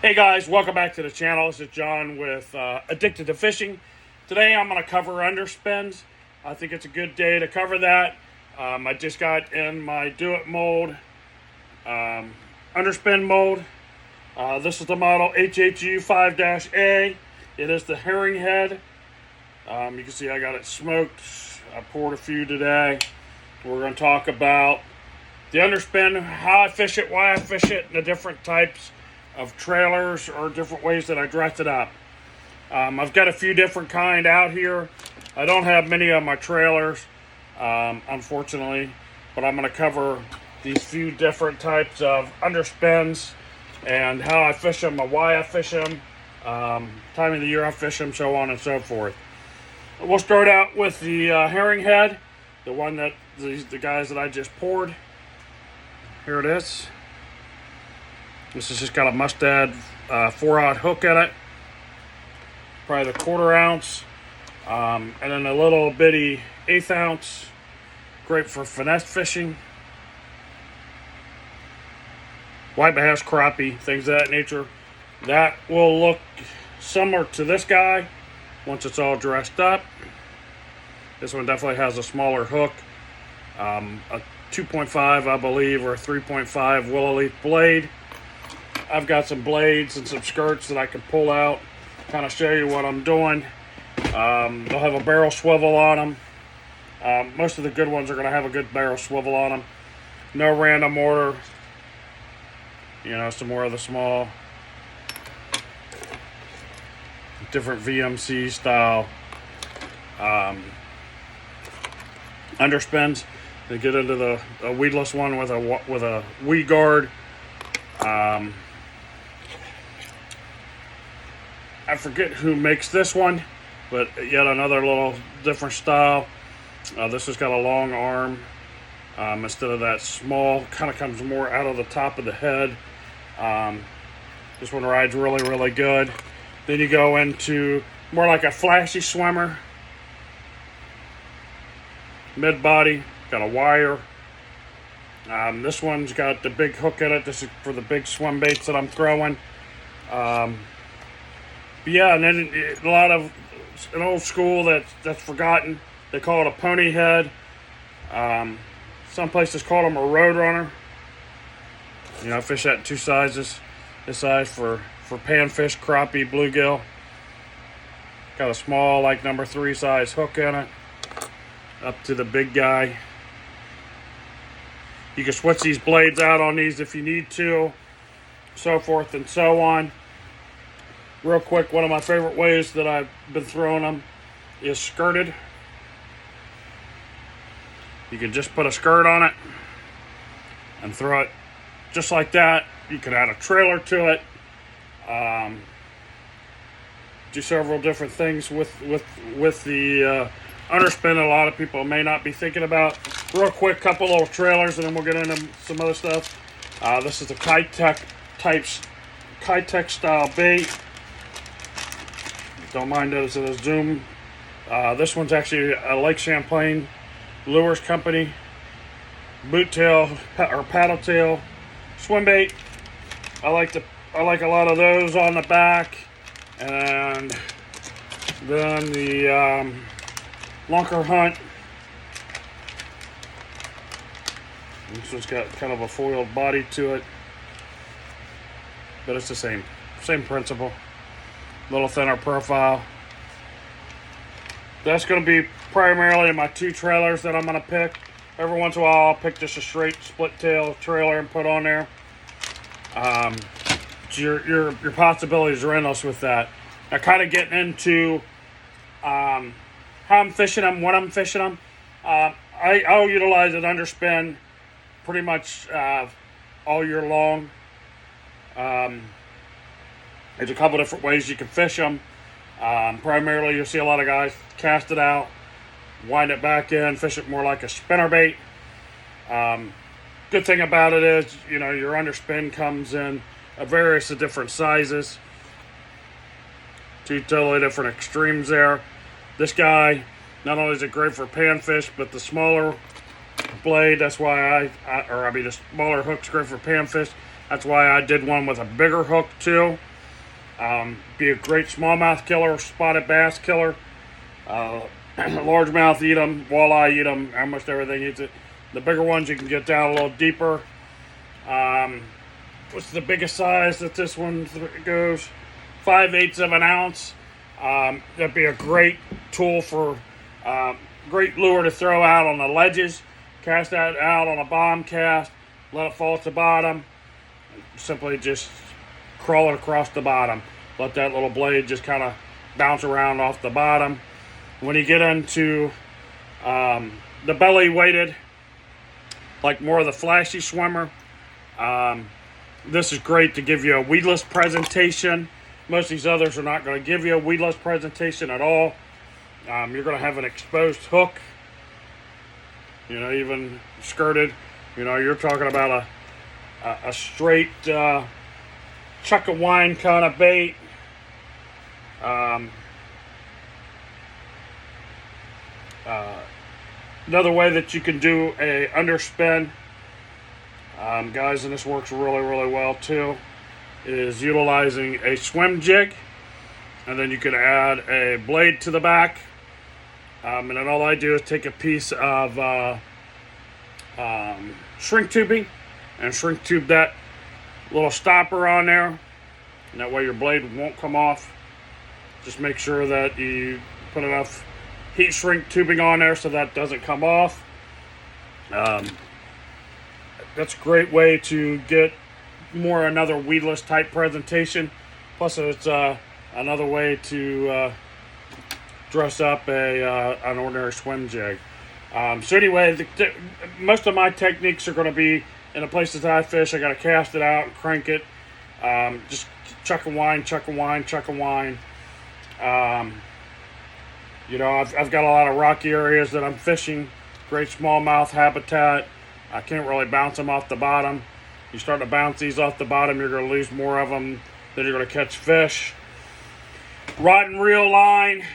Hey guys, welcome back to the channel. This is John with Addicted to Fishing. Today I'm going to cover underspins. I think it's a good day to cover that. I just got in my Do It mold, underspin mold. This is the model HHU 5-A. It is the herring head. You can see I got it smoked. I poured a few today. We're going to talk about the underspin, how I fish it, why I fish it, and the different types of trailers or different ways that I dress it up. I've got a few different kind out here. I don't have many of my trailers, unfortunately, but I'm going to cover these few different types of underspins and how I fish them, and why I fish them, time of the year I fish them, so on and so forth. We'll start out with the herring head, the one that the guys that I just poured. Here it is. This has just got a Mustad 4-aught hook in it, probably the 1/4 ounce, and then a little bitty 1/8 ounce, great for finesse fishing, white bass, crappie, things of that nature. That will look similar to this guy once it's all dressed up. This one definitely has a smaller hook, a 2.5 I believe, or a 3.5 willow leaf blade. I've got some blades and some skirts that I can pull out, kind of show you what I'm doing. They'll have a barrel swivel on them. Most of the good ones are going to have a good barrel swivel on them. No random order. You know, some more of the small, different VMC style underspins. They get into the weedless one with a weed guard. I forget who makes this one, but yet another little different style. This has got a long arm instead of that small, kind of comes more out of the top of the head. This one rides really, really good. Then you go into more like a flashy swimmer. Mid body, got a wire. This one's got the big hook in it. This is for the big swim baits that I'm throwing. But yeah, and then a lot of an old school that's forgotten. They call it a pony head. Some places call them a road runner. You know, I fish that in two sizes. This size for panfish, crappie, bluegill. Got a small, like number 3 size hook in it. Up to the big guy. You can switch these blades out on these if you need to, so forth and so on. Real quick, one of my favorite ways that I've been throwing them is skirted. You can just put a skirt on it and throw it just like that. You can add a trailer to it. Do several different things with the underspin. A lot of people may not be thinking about. Real quick, couple little trailers, and then we'll get into some other stuff. This is the Keitech style bait. Don't mind those in the zoom. This one's actually a Lake Champlain Lures Company boot tail or paddle tail swim bait. I like a lot of those on the back, and then the Lunker Hunt. This one's got kind of a foiled body to it, but it's the same principle. A little thinner profile. That's going to be primarily my 2 trailers that I'm going to pick. Every once in a while I'll pick just a straight split tail trailer and put on there. So your possibilities are endless with that. Now, kind of getting into how I'm fishing them, when I'm fishing them. I'll utilize an underspin pretty much all year long. There's a couple different ways you can fish them. Primarily, you'll see a lot of guys cast it out, wind it back in, fish it more like a spinnerbait. Good thing about it is, you know, your underspin comes in various different sizes. 2 totally different extremes there. This guy, not only is it great for panfish, but the smaller blade, that's why the smaller hook's great for panfish. That's why I did one with a bigger hook too. Be a great smallmouth killer, spotted bass killer. Largemouth eat them, walleye eat them, almost everything eats it. The bigger ones you can get down a little deeper. What's the biggest size that this one goes? 5/8 of an ounce. That'd be a great tool for great lure to throw out on the ledges. Cast that out on a bomb cast, let it fall to the bottom. Simply just crawl it across the bottom. Let that little blade just kind of bounce around off the bottom. When you get into the belly weighted, like more of the flashy swimmer, this is great to give you a weedless presentation. Most of these others are not going to give you a weedless presentation at all. You're going to have an exposed hook, even skirted. You're talking about a straight chuck of wine kind of bait. Another way that you can do a underspin, guys, and this works really, really well too, is utilizing a swim jig, and then you can add a blade to the back, and then all I do is take a piece of shrink tubing and shrink tube that little stopper on there, and that way your blade won't come off. Just make sure that you put enough heat shrink tubing on there so that doesn't come off. That's a great way to get more another weedless type presentation. Plus it's another way to dress up an ordinary swim jig. So anyway, most of my techniques are going to be in the places that I fish. I got to cast it out and crank it. Just chuck a wine, chuck a wine, chuck a wine. I've got a lot of rocky areas that I'm fishing. Great smallmouth habitat. I can't really bounce them off the bottom. You start to bounce these off the bottom, you're going to lose more of them than you're going to catch fish. Rod and reel line.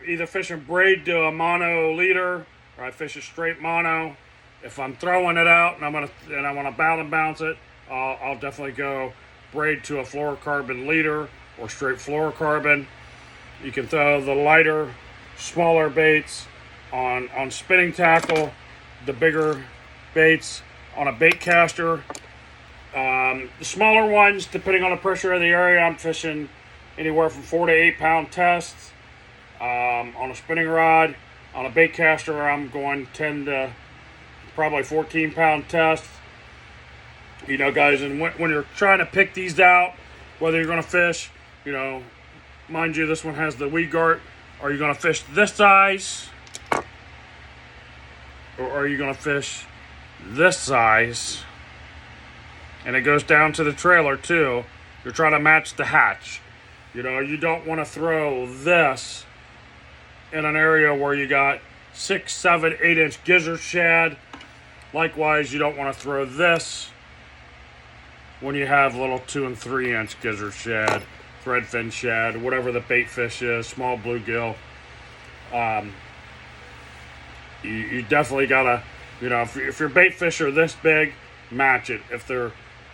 Either fishing braid to a mono leader, or I fish a straight mono. If I'm throwing it out and I want to bounce it, I'll definitely go braid to a fluorocarbon leader or straight fluorocarbon. You can throw the lighter, smaller baits on spinning tackle, the bigger baits on a bait caster. The smaller ones, depending on the pressure of the area, I'm fishing anywhere from 4 to 8 pound tests. On a spinning rod, on a bait caster, I'm going 10 to probably 14 pound tests. Guys, and when you're trying to pick these out, whether you're going to fish, mind you, this one has the weed guard. Are you going to fish this size? Or are you going to fish this size? And it goes down to the trailer too. You're trying to match the hatch. You don't want to throw this in an area where you got 6, 7, 8 inch gizzard shad. Likewise, you don't want to throw this when you have little 2 and 3 inch gizzard shad, threadfin shad, whatever the bait fish is, small bluegill. You definitely gotta, if your bait fish are this big, match it. If they're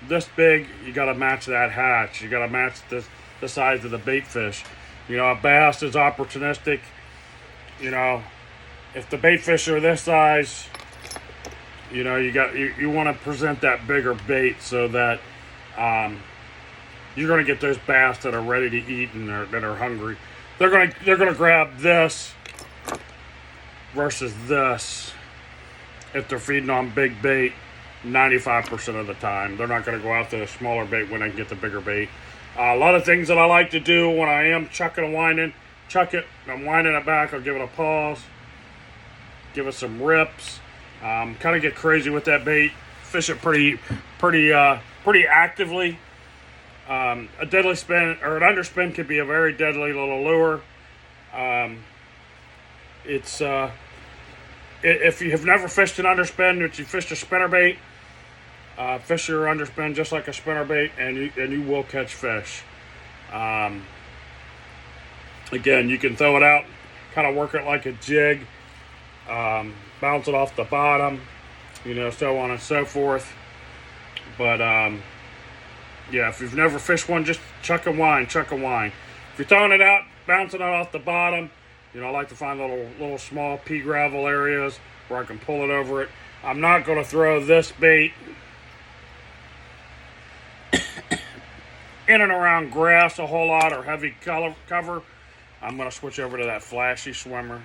this big, you gotta match that hatch. You gotta match the size of the bait fish. A bass is opportunistic. If the bait fish are this size, you want to present that bigger bait so that you're going to get those bass that are ready to eat and that are hungry. They're going to grab this versus this if they're feeding on big bait 95% of the time. They're not going to go after the smaller bait when they can get the bigger bait. A lot of things that I like to do when I am chucking and winding, chuck it, I'm winding it back, I'll give it a pause, give it some rips, kind of get crazy with that bait, fish it pretty actively. A deadly spin or an underspin could be a very deadly little lure. If you have never fished an underspin, but you fished a spinnerbait, fish your underspin just like a spinnerbait, and you will catch fish. Again, you can throw it out, kind of work it like a jig, bounce it off the bottom, so on and so forth. But Yeah, if you've never fished one, just chuck a whine. If you're throwing it out, bouncing it off the bottom, I like to find little small pea gravel areas where I can pull it over it. I'm not going to throw this bait in and around grass a whole lot or heavy cover. I'm going to switch over to that flashy swimmer.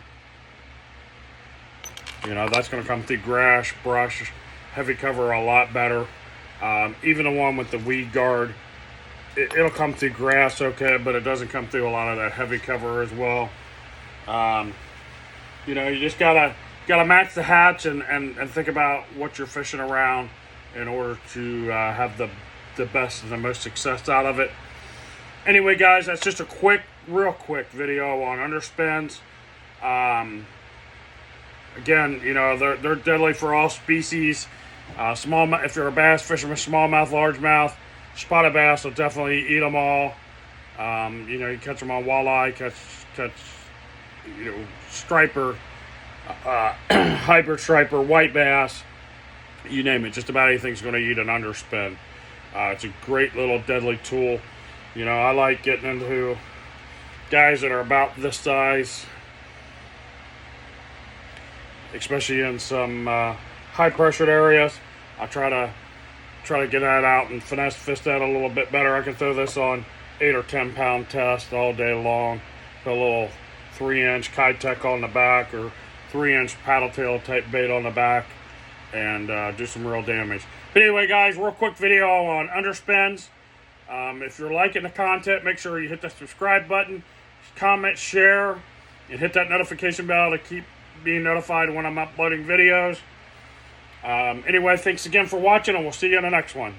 That's going to come through grass, brush, heavy cover a lot better. Even the one with the weed guard, it'll come through grass okay, but it doesn't come through a lot of that heavy cover as well. You just gotta match the hatch and think about what you're fishing around in order to have the best and the most success out of it. Anyway, guys, that's just a real quick video on underspins. Again, they're deadly for all species. If you're a bass fisherman, smallmouth, largemouth, spotted bass will definitely eat them all. You catch them on walleye, catch striper, hybrid striper, white bass, you name it. Just about anything's going to eat an underspin. It's a great little deadly tool. I like getting into guys that are about this size, especially in some high pressured areas. I try to get that out and finesse fish that a little bit better. I can throw this on 8 or 10 pound test all day long. Put a little 3-inch Kitech on the back or 3-inch paddle tail type bait on the back and do some real damage. But anyway, guys, real quick video on underspins. If you're liking the content, make sure you hit the subscribe button, comment, share, and hit that notification bell to keep being notified when I'm uploading videos. Anyway, thanks again for watching, and we'll see you in the next one.